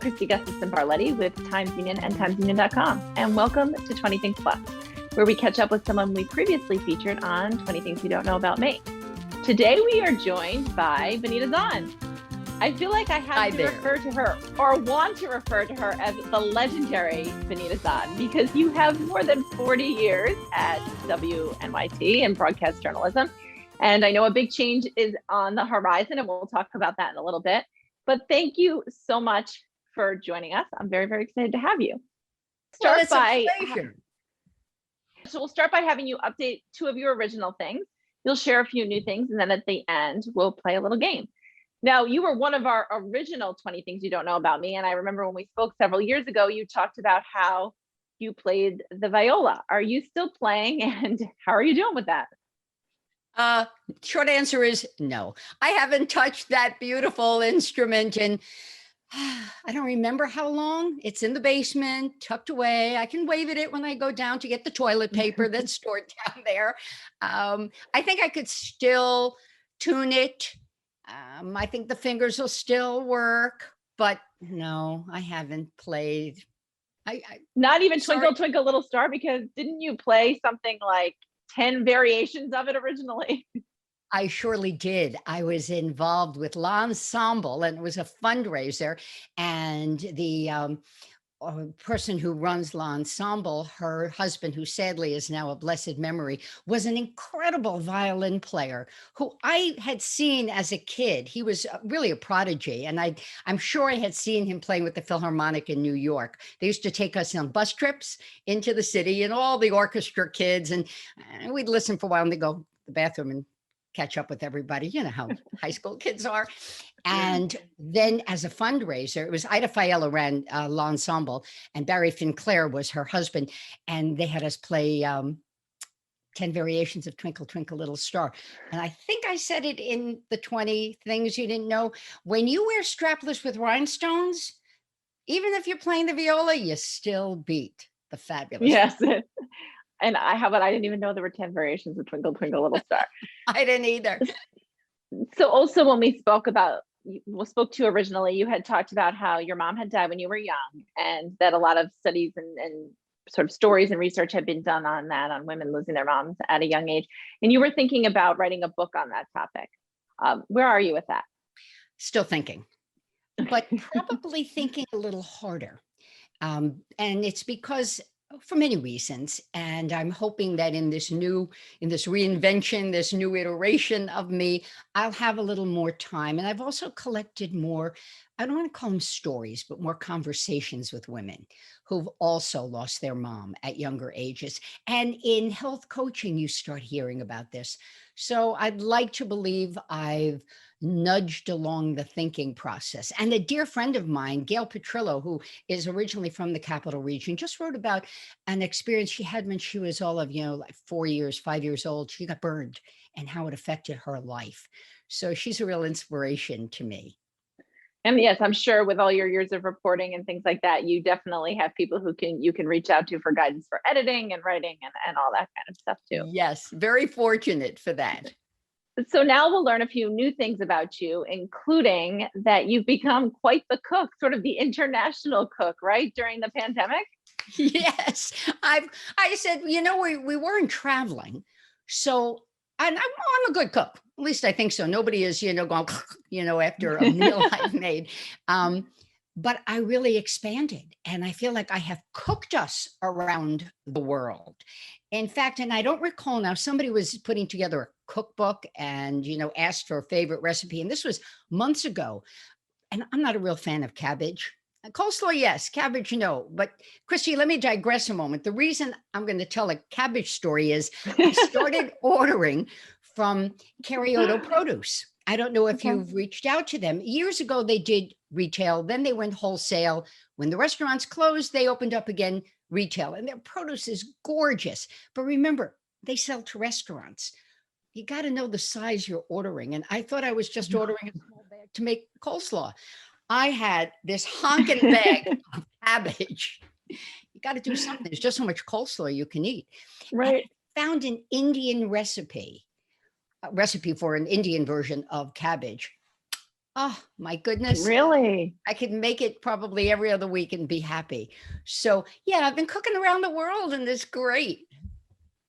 Kristi Gustafson Barlette with Times Union and timesunion.com, and welcome to 20 Things Plus, where we catch up with someone we previously featured on 20 Things You Don't Know About Me. Today we are joined by Benita Zahn. I feel like I have to refer to her, or want to refer to her, as the legendary Benita Zahn, because you have more than 40 years at WNYT in broadcast journalism. And I know a big change is on the horizon, and we'll talk about that in a little bit. But thank you so much for joining us. I'm very, very excited to have you. So we'll start by having you update two of your original things. You'll share a few new things, and then at the end, we'll play a little game. Now, you were one of our original 20 Things You Don't Know About Me. And I remember when we spoke several years ago, you talked about how you played the viola. Are you still playing, and how are you doing with that? Short answer is no. I haven't touched that beautiful instrument in, I don't remember how long. It's in the basement, tucked away. I can wave at it when I go down to get the toilet paper that's stored down there. I think I could still tune it. I think the fingers will still work, but no, I haven't played. Not even Twinkle, Twinkle, Little Star, because didn't you play something like 10 variations of it originally? I surely did. I was involved with L'Ensemble, and it was a fundraiser. And the person who runs L'Ensemble, her husband, who sadly is now a blessed memory, was an incredible violin player who I had seen as a kid. He was really a prodigy. And I'm sure I had seen him playing with the Philharmonic in New York. They used to take us on bus trips into the city, and all the orchestra kids, and we'd listen for a while and they'd go to the bathroom and catch up with everybody. You know how high school kids are. And then as a fundraiser, it was Ida Fiala ran L'Ensemble, and Barry Finclair was her husband. And they had us play 10 variations of Twinkle, Twinkle, Little Star. And I think I said it in the 20 Things You Didn't Know. When you wear strapless with rhinestones, even if you're playing the viola, you still beat the fabulous. Yes. And I didn't even know there were 10 variations of Twinkle, Twinkle, Little Star. I didn't either. So also when we spoke to you originally, you had talked about how your mom had died when you were young, and that a lot of studies and sort of stories and research had been done on that, on women losing their moms at a young age. And you were thinking about writing a book on that topic. Where are you with that? Still thinking, but probably thinking a little harder. And it's because for many reasons. And I'm hoping that in this reinvention, this new iteration of me, I'll have a little more time. And I've also collected more, I don't want to call them stories, but more conversations with women who've also lost their mom at younger ages. And in health coaching, you start hearing about this. So I'd like to believe I've nudged along the thinking process. And a dear friend of mine, Gail Petrillo, who is originally from the Capital Region, just wrote about an experience she had when she was like 5 years old. She got burned and how it affected her life. So she's a real inspiration to me. And yes, I'm sure with all your years of reporting and things like that, you definitely have people you can reach out to for guidance for editing and writing and all that kind of stuff too. Yes, very fortunate for that. So now we'll learn a few new things about you, including that you've become quite the cook, sort of the international cook, right? During the pandemic? Yes. I said, we weren't traveling. So I'm a good cook. At least I think so. Nobody is, going, after a meal I've made. But I really expanded, and I feel like I have cooked us around the world. In fact, and I don't recall now, somebody was putting together a cookbook and, asked for a favorite recipe. And this was months ago. And I'm not a real fan of cabbage. Coleslaw, yes. Cabbage, no. But Kristi, let me digress a moment. The reason I'm going to tell a cabbage story is I started ordering from Carrioto Produce. I don't know if you've reached out to them. Years ago, they did retail. Then they went wholesale. When the restaurants closed, they opened up again retail. And their produce is gorgeous. But remember, they sell to restaurants. You got to know the size you're ordering. And I thought I was just ordering a small bag to make coleslaw. I had this honking bag of cabbage. You got to do something. There's just so much coleslaw you can eat. Right. I found an Indian recipe for an Indian version of cabbage. Oh my goodness. Really? I could make it probably every other week and be happy. So yeah, I've been cooking around the world and it's great.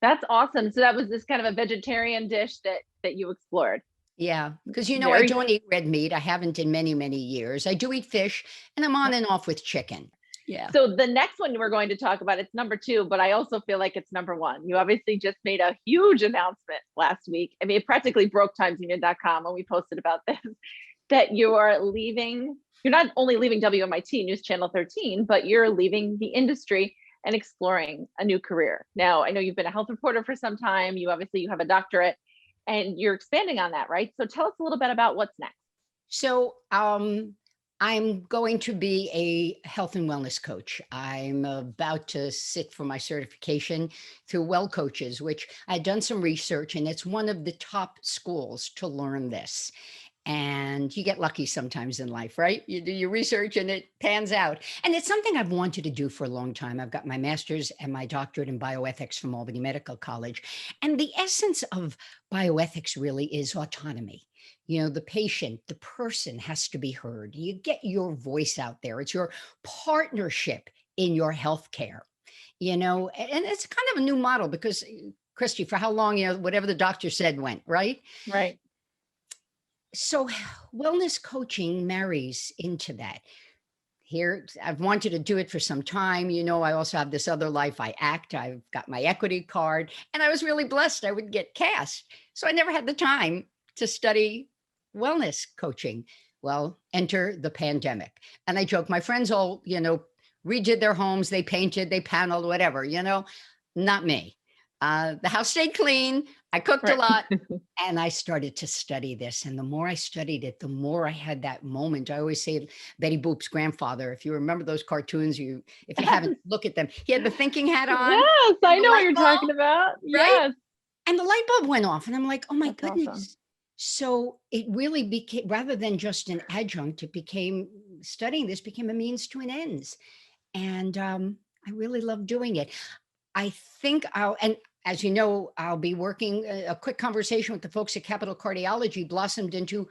That's awesome. So that was this kind of a vegetarian dish that you explored. Yeah, because I Very don't eat red meat. I haven't in many, many years. I do eat fish and I'm on and off with chicken. Yeah. So the next one we're going to talk about, it's number 2, but I also feel like it's number 1. You obviously just made a huge announcement last week. I mean, it practically broke timesunion.com when we posted about this, that you are leaving. You're not only leaving WMIT News Channel 13, but you're leaving the industry and exploring a new career. Now, I know you've been a health reporter for some time. You have a doctorate and you're expanding on that, right? So tell us a little bit about what's next. So I'm going to be a health and wellness coach. I'm about to sit for my certification through Well Coaches, which I've done some research, and it's one of the top schools to learn this. And you get lucky sometimes in life, right? You do your research and it pans out. And it's something I've wanted to do for a long time. I've got my master's and my doctorate in bioethics from Albany Medical College. And the essence of bioethics really is autonomy. The patient, the person has to be heard. You get your voice out there. It's your partnership in your healthcare, and it's kind of a new model because, Kristi, for how long, whatever the doctor said went, right? Right. So wellness coaching marries into that. Here, I've wanted to do it for some time. I also have this other life. I act, I've got my equity card, and I was really blessed I would get cast. So I never had the time to study wellness coaching. Well, enter the pandemic. And I joke, my friends all, redid their homes, they painted, they paneled, whatever, not me. The house stayed clean. I cooked a lot and I started to study this. And the more I studied it, the more I had that moment. I always say Betty Boop's grandfather, if you remember those cartoons, if you haven't, look at them. He had the thinking hat on. Yes, I know what you're talking about. Right? Yes. And the light bulb went off and I'm like, oh my That's goodness. awesome. So it really became, rather than just an adjunct, studying this became a means to an ends. And I really love doing it. I think and as you know, I'll be working, a quick conversation with the folks at Capital Cardiology blossomed into,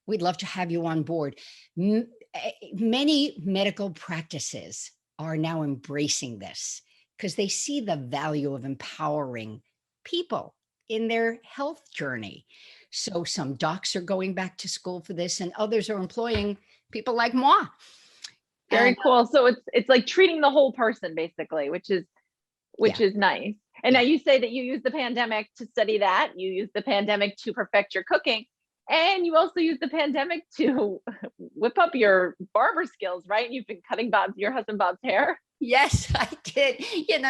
we'd love to have you on board. Many medical practices are now embracing this because they see the value of empowering people in their health journey. So some docs are going back to school for this and others are employing people like moi. Very cool. So it's like treating the whole person basically, which is nice. And now you say that you use the pandemic to study that. You use the pandemic to perfect your cooking. And you also use the pandemic to whip up your barber skills, right? You've been cutting your husband Bob's hair. Yes, I did.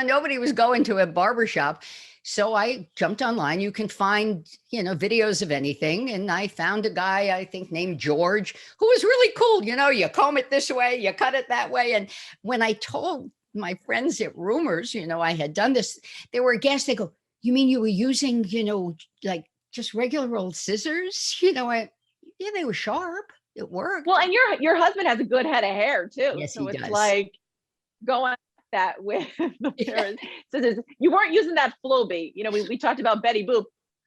Nobody was going to a barber shop. So I jumped online. You can find, videos of anything. And I found a guy, I think named George, who was really cool. You comb it this way, you cut it that way. And when I told my friends at Rumors, I had done this, they were aghast. They go, you mean you were using, like just regular old scissors? Yeah, they were sharp. It worked. Well, and your husband has a good head of hair too. Yes, so he it's does. like going that with the scissors. You weren't using that Flowbee. We talked about Betty Boop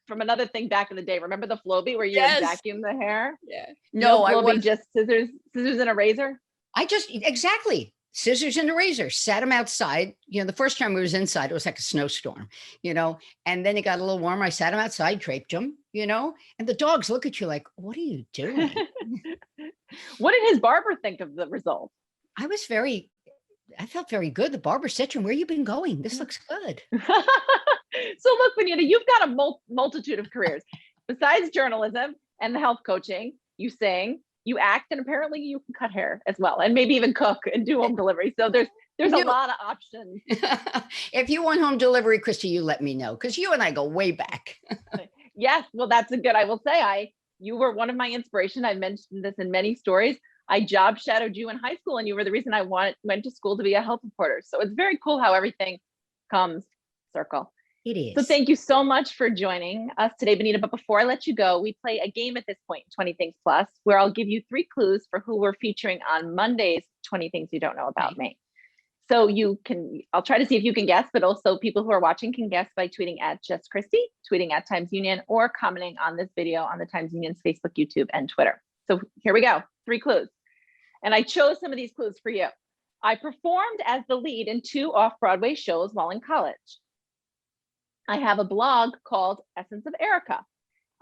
from another thing back in the day. Remember the Flowbee where you would vacuum the hair? Yeah. No, I was just scissors and a razor. Exactly. Scissors and a razor, sat him outside. The first time we was inside, it was like a snowstorm, and then it got a little warmer. I sat him outside, draped him, and the dogs look at you like, what are you doing? What did his barber think of the result? I felt very good. The barber said to him, where you been going? This looks good. So look, Benita, you've got a multitude of careers. Besides journalism and the health coaching, you sing, you act, and apparently you can cut hair as well, and maybe even cook and do home delivery. So there's a lot of options. If you want home delivery, Kristi, you let me know because you and I go way back. Yes, well, that's I will say, you were one of my inspiration. I've mentioned this in many stories. I job shadowed you in high school, and you were the reason I went to school to be a health reporter. So it's very cool how everything comes circle. It is. So thank you so much for joining us today, Benita. But before I let you go, we play a game at this point, 20 Things Plus, where I'll give you 3 clues for who we're featuring on Monday's 20 Things You Don't Know About Me. So I'll try to see if you can guess, but also people who are watching can guess by tweeting at @JustKristi, tweeting at Times Union, or commenting on this video on the Times Union's Facebook, YouTube, and Twitter. So here we go. 3 clues. And I chose some of these clues for you. I performed as the lead in 2 off-Broadway shows while in college. I have a blog called Essence of Erica.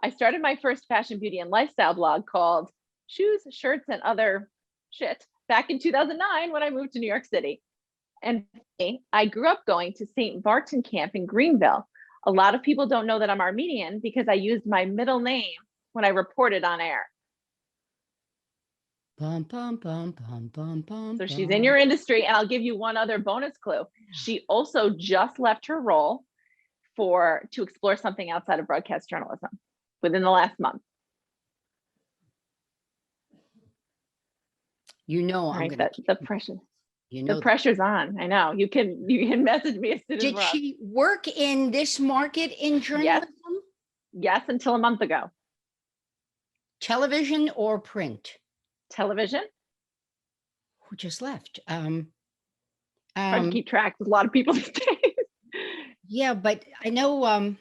I started my first fashion, beauty, and lifestyle blog called Shoes, Shirts, and Other Shit back in 2009 when I moved to New York City. And I grew up going to St. Barton Camp in Greenville. A lot of people don't know that I'm Armenian because I used my middle name when I reported on air. Bum, bum, bum, bum, bum, bum, So she's in your industry, and I'll give you one other bonus clue. She also just left her role to explore something outside of broadcast journalism within the last month. I'm right, gonna the pressure. The pressure's on. I know. You can message me as soon as Did she work in this market in journalism? Yes, until a month ago. Television or print? Television. Who just left? Hard to keep track with a lot of people these days. Yeah, but I know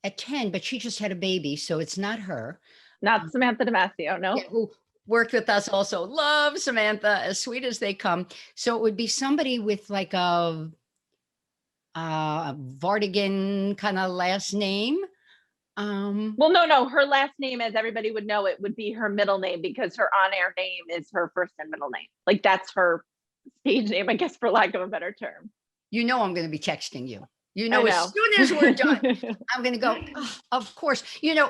at 10, but she just had a baby, so it's not her. Not Samantha Damasio, no. Yeah, who worked with us also. Love Samantha, as sweet as they come. So it would be somebody with like a Vardigan kind of last name. Well, no, her last name, as everybody would know, it would be her middle name because her on-air name is her first and middle name. Like that's her stage name, I guess, for lack of a better term. I'm going to be texting you. As soon as we're done, I'm going to go, oh, of course.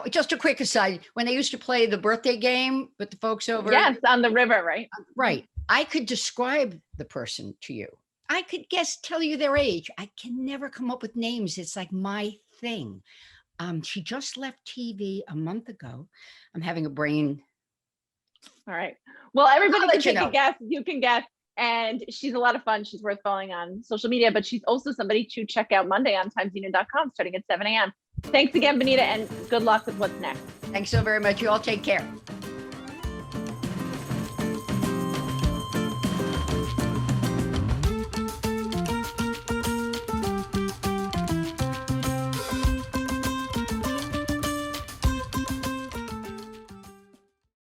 Just a quick aside, when they used to play the birthday game with the folks over. Yes, on the river, right? Right. I could describe the person to you. I could tell you their age. I can never come up with names. It's like my thing. She just left TV a month ago. I'm having a brain. All right. Well, everybody can take a guess. You can guess. And she's a lot of fun. She's worth following on social media, but she's also somebody to check out Monday on timesunion.com starting at 7 a.m. Thanks again, Benita, and good luck with what's next. Thanks so very much. You all take care.